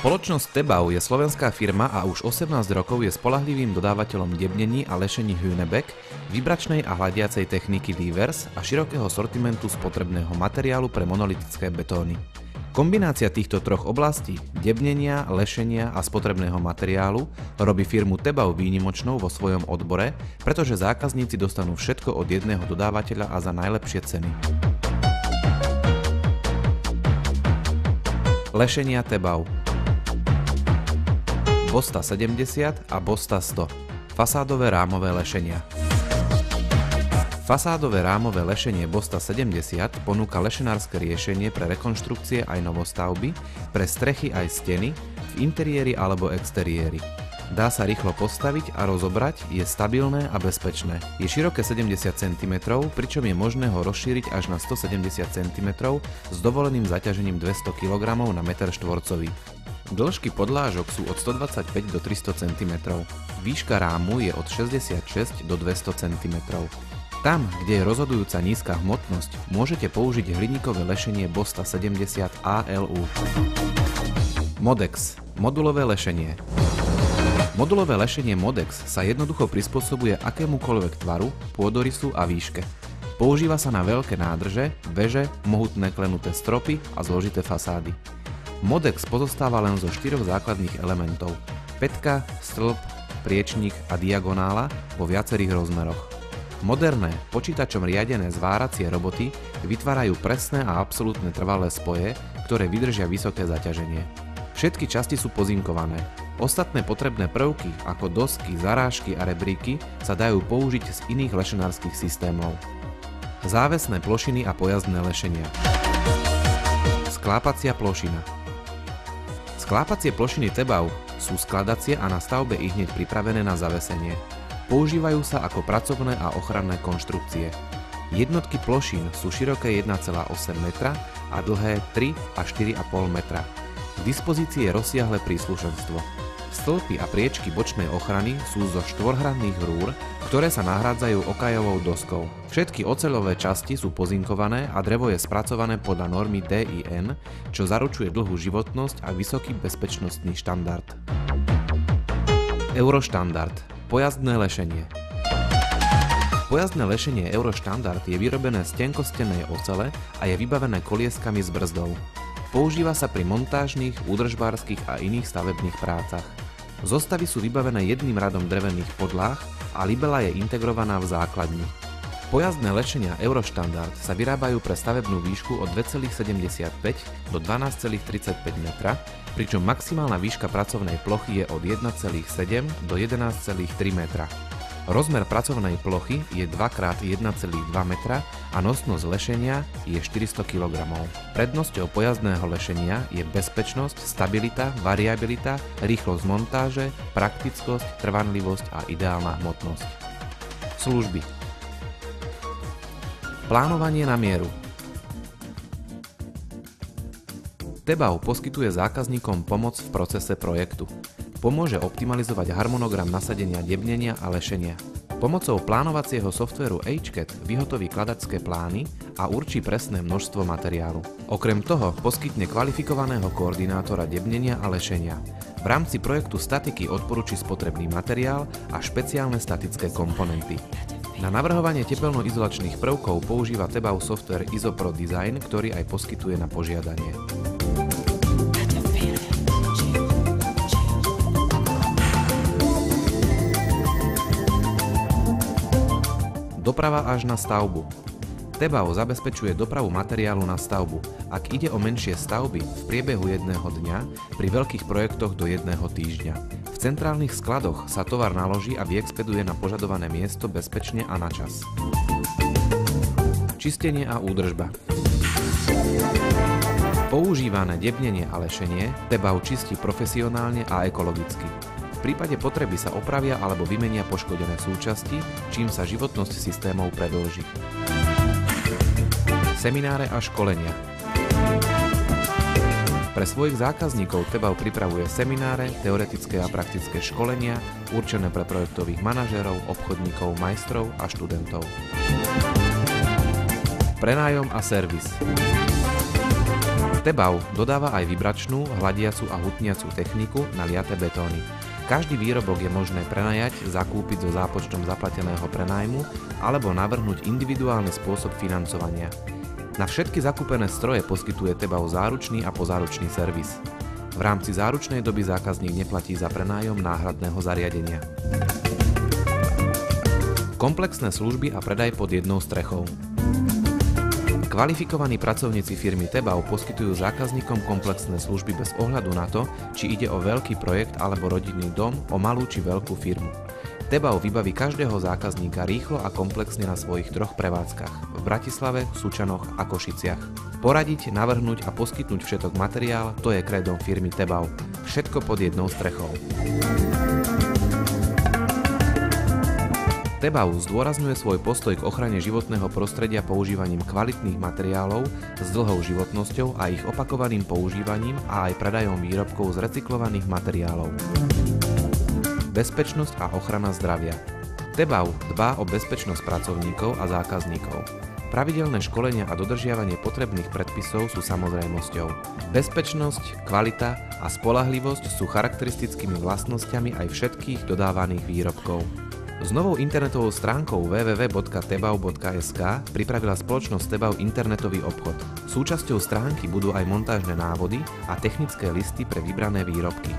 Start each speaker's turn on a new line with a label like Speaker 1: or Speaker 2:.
Speaker 1: Spoločnosť Tebau je slovenská firma a už 18 rokov je spoľahlivým dodávateľom debnení a lešení Hünebeck, vybračnej a hľadiacej techniky Divers a širokého sortimentu spotrebného materiálu pre monolitické betóny. Kombinácia týchto troch oblastí, debnenia, lešenia a spotrebného materiálu, robí firmu Tebau výnimočnou vo svojom odbore, pretože zákazníci dostanú všetko od jedného dodávateľa a za najlepšie ceny. Lešenia Tebau Bosta 70 a Bosta 100. Fasádové rámové lešenia. Fasádové rámové lešenie Bosta 70 ponúka lešenárske riešenie pre rekonštrukcie aj novostavby, pre strechy aj steny, v interiéri alebo exteriéri. Dá sa rýchlo postaviť a rozobrať, je stabilné a bezpečné. Je široké 70 cm, pričom je možné ho rozšíriť až na 170 cm s dovoleným zaťažením 200 kg na meter štvorcový. Dĺžky podlážok sú od 125 do 300 cm. Výška rámu je od 66 do 200 cm. Tam, kde je rozhodujúca nízka hmotnosť, môžete použiť hliníkové lešenie Bosta 70 ALU. Modex – modulové lešenie. Modulové lešenie Modex sa jednoducho prispôsobuje akémukoľvek tvaru, pôdorysu a výške. Používa sa na veľké nádrže, veže, mohutné klenuté stropy a zložité fasády. Modex pozostáva len zo 4 základných elementov: pätka, stĺp, priečnik a diagonála vo viacerých rozmeroch. Moderné, počítačom riadené zváracie roboty vytvárajú presné a absolútne trvalé spoje, ktoré vydržia vysoké zaťaženie. Všetky časti sú pozinkované. Ostatné potrebné prvky ako dosky, zarážky a rebríky sa dajú použiť z iných lešenárskych systémov. Závesné plošiny a pojazdné lešenia. Sklápacia plošina. Sklápacie plošiny Tebau sú skladacie a na stavbe ihneď pripravené na zavesenie. Používajú sa ako pracovné a ochranné konštrukcie. Jednotky plošín sú široké 1,8 metra a dlhé 3 až 4,5 metra. K dispozícii je rozsiahle príslušenstvo. Stĺpy a priečky bočnej ochrany sú zo štvorhranných rúr, ktoré sa nahrádzajú okrajovou doskou. Všetky oceľové časti sú pozinkované a drevo je spracované podľa normy DIN, čo zaručuje dlhú životnosť a vysoký bezpečnostný štandard. Euroštandard – pojazdné lešenie. Pojazdné lešenie Euroštandard je vyrobené z tenkostennej ocele a je vybavené kolieskami s brzdou. Používa sa pri montážnych, údržbárskych a iných stavebných prácach. Zostavy sú vybavené jedným radom drevených podláh a libela je integrovaná v základni. Pojazdné lešenia Euroštandard sa vyrábajú pre stavebnú výšku od 2,75 do 12,35 metra, pričom maximálna výška pracovnej plochy je od 1,7 do 11,3 metra. Rozmer pracovnej plochy je 2x1,2 metra a nosnosť lešenia je 400 kg. Prednosťou pojazdného lešenia je bezpečnosť, stabilita, variabilita, rýchlosť montáže, praktickosť, trvanlivosť a ideálna hmotnosť. Služby. Plánovanie na mieru. Tebau poskytuje zákazníkom pomoc v procese projektu. Pomôže optimalizovať harmonogram nasadenia debnenia a lešenia. Pomocou plánovacieho softvéru HCAD vyhotoví kladačské plány a určí presné množstvo materiálu. Okrem toho poskytne kvalifikovaného koordinátora debnenia a lešenia. V rámci projektu statiky odporúči spotrebný materiál a špeciálne statické komponenty. Na navrhovanie tepelno-izolačných prvkov používa Tebau softvér IsoPro Design, ktorý aj poskytuje na požiadanie. Doprava až na stavbu. Tebau zabezpečuje dopravu materiálu na stavbu. Ak ide o menšie stavby, v priebehu jedného dňa, pri veľkých projektoch do jedného týždňa. V centrálnych skladoch sa tovar naloží a vyexpeduje na požadované miesto bezpečne a na čas. Čistenie a údržba. Používané debnenie a lešenie Tebau čistí profesionálne a ekologicky. V prípade potreby sa opravia alebo vymenia poškodené súčasti, čím sa životnosť systémov predĺži. Semináre a školenia. Pre svojich zákazníkov Tebau pripravuje semináre, teoretické a praktické školenia určené pre projektových manažérov, obchodníkov, majstrov a študentov. Prenájom a servis. Tebau dodáva aj vibračnú, hladiacu a hutniacu techniku na liaté betóny. Každý výrobok je možné prenajať, zakúpiť so zápočtom zaplateného prenájmu alebo navrhnúť individuálny spôsob financovania. Na všetky zakúpené stroje poskytuje Tebau záručný a pozáručný servis. V rámci záručnej doby zákazník neplatí za prenájom náhradného zariadenia. Komplexné služby a predaj pod jednou strechou. Kvalifikovaní pracovníci firmy Tebau poskytujú zákazníkom komplexné služby bez ohľadu na to, či ide o veľký projekt alebo rodinný dom, o malú či veľkú firmu. Tebau vybaví každého zákazníka rýchlo a komplexne na svojich 3 prevádzkach v Bratislave, Sučanoch a Košiciach. Poradiť, navrhnúť a poskytnúť všetok materiál, to je krédom firmy Tebau. Všetko pod jednou strechou. Tebau zdôrazňuje svoj postoj k ochrane životného prostredia používaním kvalitných materiálov s dlhou životnosťou a ich opakovaným používaním a aj predajom výrobkov z recyklovaných materiálov. Bezpečnosť a ochrana zdravia. Tebau dbá o bezpečnosť pracovníkov a zákazníkov. Pravidelné školenia a dodržiavanie potrebných predpisov sú samozrejmosťou. Bezpečnosť, kvalita a spoľahlivosť sú charakteristickými vlastnosťami aj všetkých dodávaných výrobkov. S novou internetovou stránkou www.tebau.sk pripravila spoločnosť Tebau internetový obchod. Súčasťou stránky budú aj montážne návody a technické listy pre vybrané výrobky.